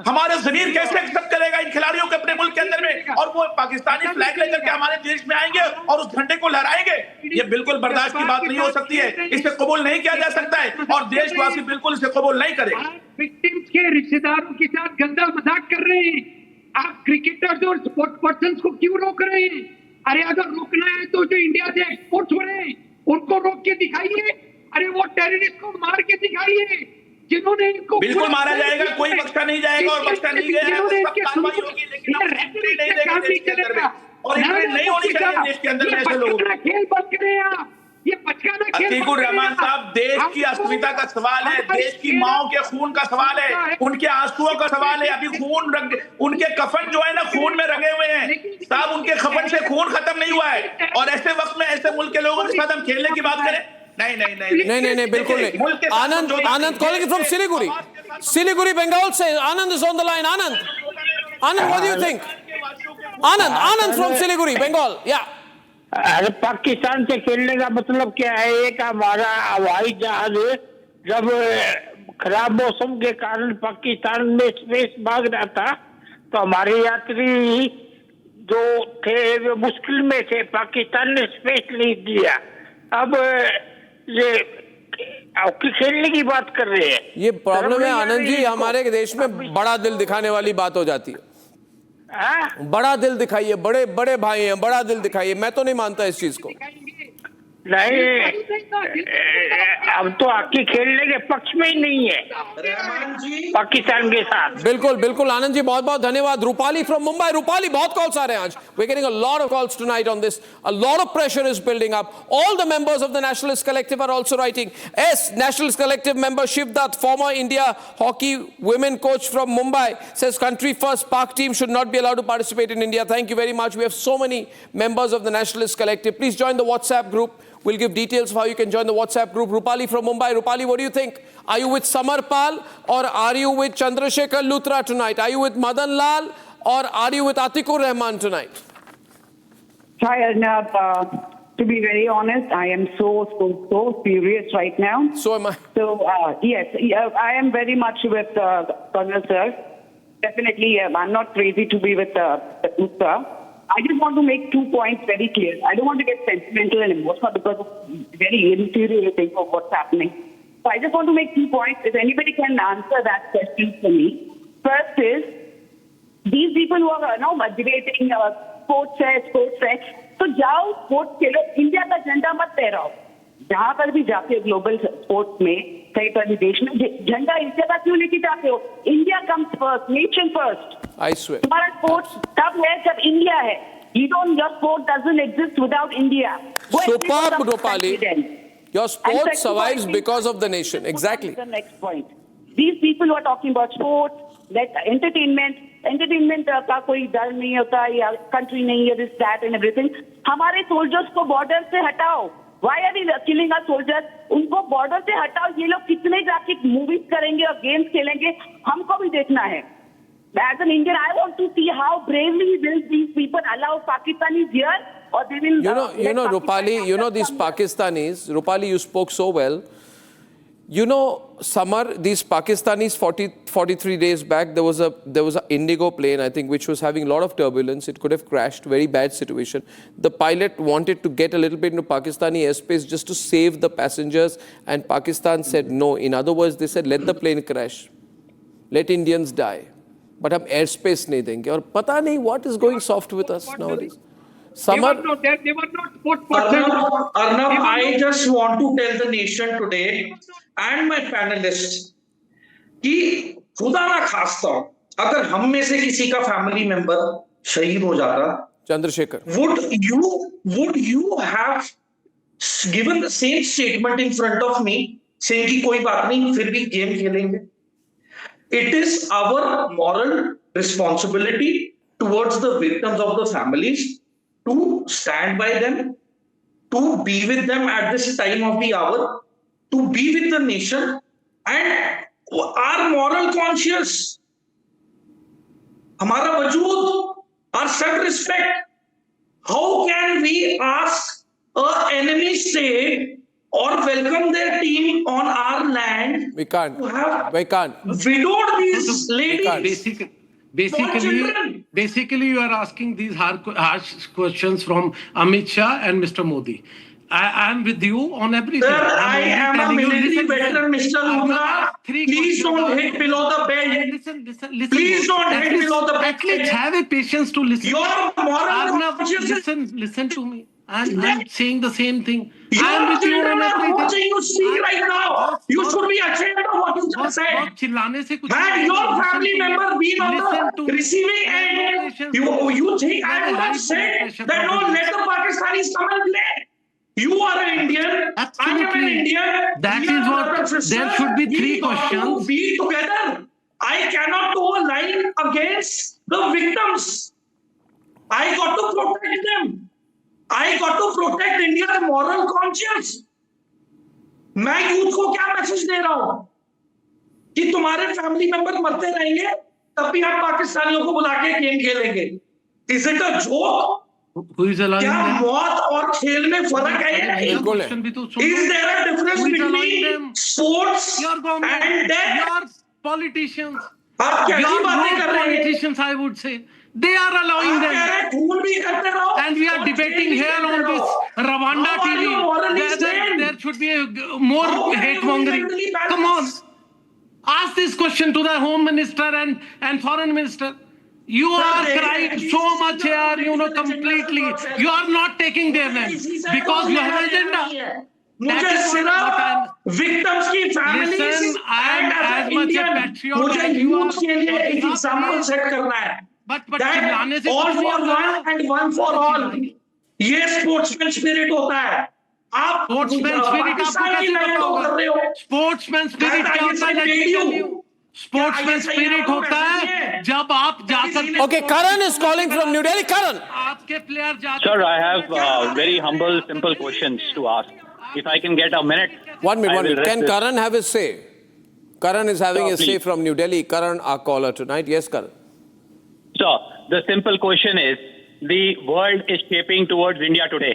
हमारा जमीर कैसे एक्सेप्ट करेगा इन खिलाड़ियों के अपने मुल्क के अंदर में? और वो पाकिस्तानी फ्लैग लेकर के हमारे देश में आएंगे और उस झंडे को लहराएंगे। ये बिल्कुल बर्दाश्त की बात नहीं हो सकती है, इसे कबूल नहीं किया जा सकता है और देशवासी बिल्कुल इसे कबूल नहीं करेंगे। विक्टिम्स के रिश्तेदारों के साथ गंदा मजाक कर रहे हैं। आप क्रिकेटर्स और स्पोर्ट्स पर्संस को क्यों रोक रहे हैं? अरे अगर रोकना है तो जो इंडिया से एक्सपोर्ट हो रहे हैं उनको रोक के दिखाइए। अरे वो टेररिस्ट को मार के दिखाइए जिन्होंने इनको बिल्कुल मारा जाएगा, कोई बख्शा नहीं जाएगा और बख्शा नहीं गया है, सब कार्रवाई होगी, लेकिन हम एंट्री नहीं देंगे देश के अंदर में और एंट्री नहीं होनी चाहिए देश के अंदर में ऐसे लोग। खेल बंद करें आप, ये बचकाना खेल। अतीकुर रहमान साहब, देश की अस्मिता का सवाल है, देश की माओं के खून का सवाल है, उनके आंसुओं का सवाल है। अभी खून उनके कफन जो है ना खून में रंगे हुए हैं साहब, उनके कफन से खून खत्म नहीं हुआ है। और ऐसे वक्त में ऐसे मुल्क के लोगों के साथ हम खेलने की बात करें? नहीं, बिल्कुल नहीं। आनंद calling फ्रॉम सिलीगुड़ी बंगाल से। Anand is on the line. Anand, what do you think? Anand from Siliguri Bengal. या अरे पाकिस्तान से खेलने का मतलब क्या है? एक हमारा हवाई जहाज जब खराब मौसम के कारण पाकिस्तान में स्पेस मांग रहा था तो हमारे यात्री जो थे वो मुश्किल में थे, पाकिस्तान ने स्पेस नहीं दिया। अब ये हॉकी खेलने की बात कर रहे हैं। ये प्रॉब्लम है आनंद जी, हमारे देश में बड़ा दिल दिखाने वाली बात हो जाती है। बड़ा दिल दिखाइए, बड़े बड़े भाई हैं, बड़ा दिल दिखाइए। मैं तो नहीं मानता इस चीज को। नहीं, अब तो हॉकी खेलने के पक्ष में ही नहीं है पाकिस्तान के साथ। बिल्कुल आनंद जी, बहुत बहुत धन्यवाद। रूपाली फ्रॉम मुंबई। रूपाली, बहुत कॉल्स आ रहे हैं आज। We are getting a lot of calls tonight on this. A lot of pressure is building up. All the members of the nationalist collective are also writing. As nationalist collective member Shivdatt, former India hockey women coach from Mumbai, says country first, Pak team should not be allowed to participate in India. Thank you very much. We have so many members of the nationalist collective. Please join the WhatsApp group. We'll give details of how you can join the WhatsApp group. Rupali from Mumbai. Rupali, what do you think? Are you with Samarpal or are you with Chandrasekhar Luthra tonight? Are you with Madan Lal or are you with Atikur Rahman tonight? Hi, Arnab. To be very honest, I am so furious right now. So am I. So, yes, I am very much with Colonel Sir. Definitely, I'm not crazy to be with Luthra. I just want to make 2 points very clear. I don't want to get sentimental and emotional because it's very infuriating of what's happening. So I just want to make 2 points. If anybody can answer that question for me. First is, these people who are now debating sports है, तो जाओ sports खेलो, India का झंडा मत फहराओ। जहां पर भी जाते हो ग्लोबल स्पोर्ट्स में, कई पर देश में झंडा इंडिया का क्यों लेके जाते हो? India comes first, nation first. I swear. हमारा स्पोर्ट्स तब है जब इंडिया है। Your sport doesn't exist without India. Superb, Rupali. Your sport survives because of the nation. Exactly. The next point. These people who are talking about sports, that entertainment का कोई डर नहीं होता या country नहीं है, this, that and everything. हमारे soldiers को border से हटाओ। Why are we killing our soldiers? उनको border से हटाओ। ये लोग कितने जाके movies करेंगे और games खेलेंगे, हमको भी देखना है। As an Indian, I want to see how bravely will these people allow Pakistanis here, or they will. Rupali, these Pakistanis. Rupali, you spoke so well. You know, Samar, these Pakistanis 43 days back, there was a Indigo plane, I think, which was having a lot of turbulence. It could have crashed, very bad situation. The pilot wanted to get a little bit into Pakistani airspace just to save the passengers, and Pakistan said no. In other words, they said, let the plane crash. Let Indians die. But हम airspace नहीं देंगे. और पता नहीं what is going soft with us nowadays. Samar, They were not put. Arnab, I just want to tell the nation today and my panelists कि खुदा ना खास्ता अगर हम में से किसी का फैमिली मेंबर शहीद हो जाता, Chandrasekhar, would you have given the same statement in front of me saying कि कोई बात नहीं फिर भी गेम खेलेंगे? It is our moral responsibility towards the victims of the families to stand by them, to be with them at this time of the hour, to be with the nation, and our moral conscience, हमारा वजूद, our self-respect. How can we ask an enemy state or welcome their team on our land? we can't. We can't. Widowed these ladies. Basically, you are asking these harsh questions from Amit Shah and Mr. Modi. I am with you on everything. Sir, I am a military veteran, Mr. Luna. Please don't hit below the belt. Listen. Please don't hit below the belt. At least have a patience to listen. Your moral Arnab, conscience. listen to me. I'm saying the same thing. Your I'm with you children on are everything. watching you speak right now. You should be ashamed of what you just said. चिल्लाने से कुछ Had your family member been on the receiving end, you think I would have said that no, let the Pakistanis come and play. You are an Indian. Absolutely. I am an Indian. That We is are what- brothers and there sisters. should be three We got questions. to be together. I cannot go a line against the victims. I got to protect them. I got to protect India's moral conscience. मैं youth को क्या message दे रहा हूं कि तुम्हारे family member मरते रहेंगे तब भी हम पाकिस्तानियों को बुला के गेम खेलेंगे? Is it a joke? क्या मौत और खेल में फर्क है? बिल्कुल है. Is there a difference between sports and death? Your politicians. आप कैसी Your बातें rogue कर रहे हैं? politicians, I would say. They are allowing आप them. कह रहे हैं खून भी करते रहो And we are और debating खेल भी here करते on this रहो. Rwanda How are you TV morally whether sane? there should be more How can hate you be mongering. mentally balanced? Come on. Ask this question to the Home Minister and Foreign Minister. You are crying so much here, completely. You are not taking their name because you have an agenda. मुझे सिर्फ victims की families Listen, I am as much a patriot मुझे as you youth are. के लिए एक example set करना है But that चिल्लाने से all कुछ नहीं for होगा. one and one for all ये स्पोर्ट्समैन स्पिरिट होता है. आप स्पोर्ट्समैन स्पिरिट आपको पाकिस्तानी कैसे लैंड पता को कर होगा? रहे हो. स्पोर्ट्समैन स्पिरिट क्या होता है? Let me tell you. Sportsman spirit होता है जब आप जाकर Okay, Karan is calling from New Delhi. Karan. आपके प्लेयर जाकर Sir, I have very humble, simple questions to ask. If I can get a minute. 1 minute, I 1 will minute. rest Can this. Karan have his say? Karan is having Sure, his say please. from New Delhi. Karan, our caller tonight. Yes, Karan. So, the simple question is, the world is shaping towards India today.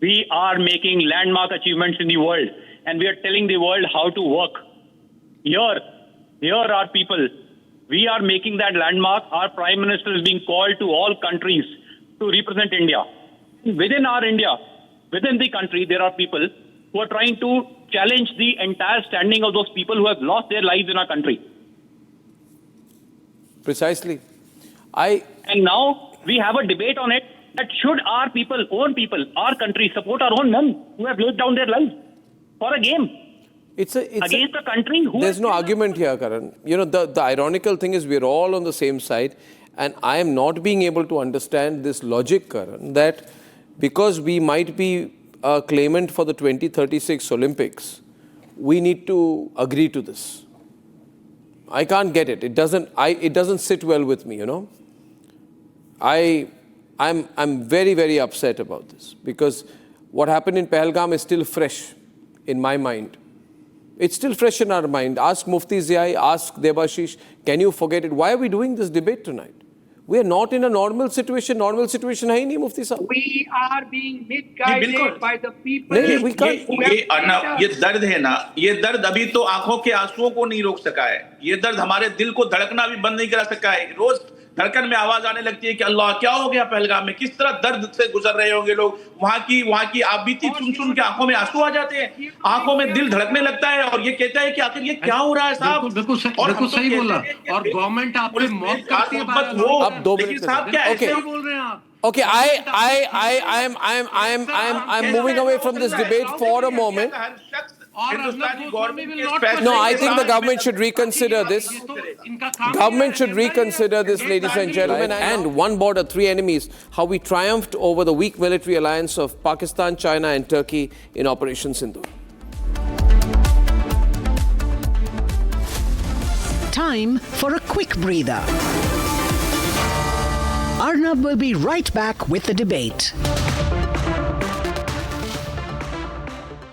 We are making landmark achievements in the world, and we are telling the world how to work. Here are people. We are making that landmark. Our Prime Minister is being called to all countries to represent India. Within our India, within the country, there are people who are trying to challenge the entire standing of those people who have lost their lives in our country. Precisely. And now we have a debate on it that should our people, own people, our country support our own men who have laid down their lives for a game against a country who... There's no argument here, Karan. The ironical thing is we're all on the same side, and I am not being able to understand this logic, Karan, that because we might be a claimant for the 2036 Olympics, we need to agree to this. I can't get it. It doesn't sit well with me, I'm very, very upset about this because what happened in Pahalgam is still fresh in my mind. It's still fresh in our mind. Ask Mufti Ziai, ask Debashish, can you forget it? Why are we doing this debate tonight? We are not in a normal situation. Normal situation है ही नहीं मुफ्ती साहब. We are being misguided by the people. नहीं, we can't. ये अर्नब, ये दर्द है ना, ये दर्द अभी तो आंखों के आंसुओं को नहीं रोक सका है. ये दर्द हमारे दिल को धड़कना भी बंद नहीं करा सका है. रोज धड़कन में आवाज आने लगती है कि अल्लाह क्या हो गया पहलगाम में, किस तरह दर्द से गुजर रहे होंगे लोग. वहां की आप बीती सुन के आंखों में आंसू आ जाते हैं, आंखों में दिल धड़कने लगता है और ये कहता है कि आखिर ये क्या हो रहा है साहब. बिल्कुल सही बोला. और गवर्नमेंट आपसे मौत करती है. अब 2 मिनट साहब क्या ऐसे बोल रहे हैं आप? Okay, I'm moving away from this debate for a moment. No, I think the government should reconsider this. Government should reconsider this, ladies and gentlemen. And one border, 3 enemies. How we triumphed over the weak military alliance of Pakistan, China, and Turkey in Operation Sindoor. Time for a quick breather. Arnab will be right back with the debate.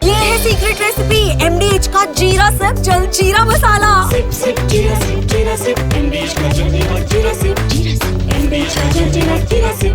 ये है secret recipe MDH का जीरा SIP जल जीरा मसाला. SIP SIP जीरा SIP MDH का जल जीरा सिप MDH का जल जीरा सिप.